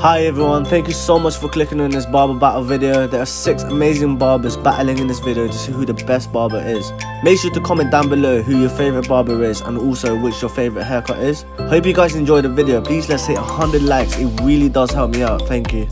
Hi everyone, thank you so much for clicking on this barber battle video. There are 6 amazing barbers battling in this video to see who the best barber is. Make sure to comment down below who your favourite barber is and also which your favourite haircut is. Hope you guys enjoyed the video. Please let's hit 100 likes, it really does help me out, thank you.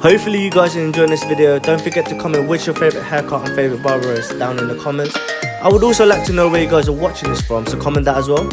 Hopefully you guys are enjoying this video. Don't forget to comment which your favourite haircut and favourite barber is down in the comments. I would also like to know where you guys are watching this from, so comment that as well.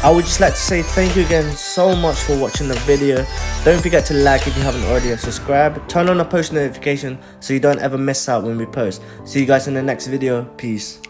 I would just like to say thank you again so much for watching the video. Don't forget to like if you haven't already and subscribe. Turn on the post notification so you don't ever miss out when we post. See you guys in the next video. Peace.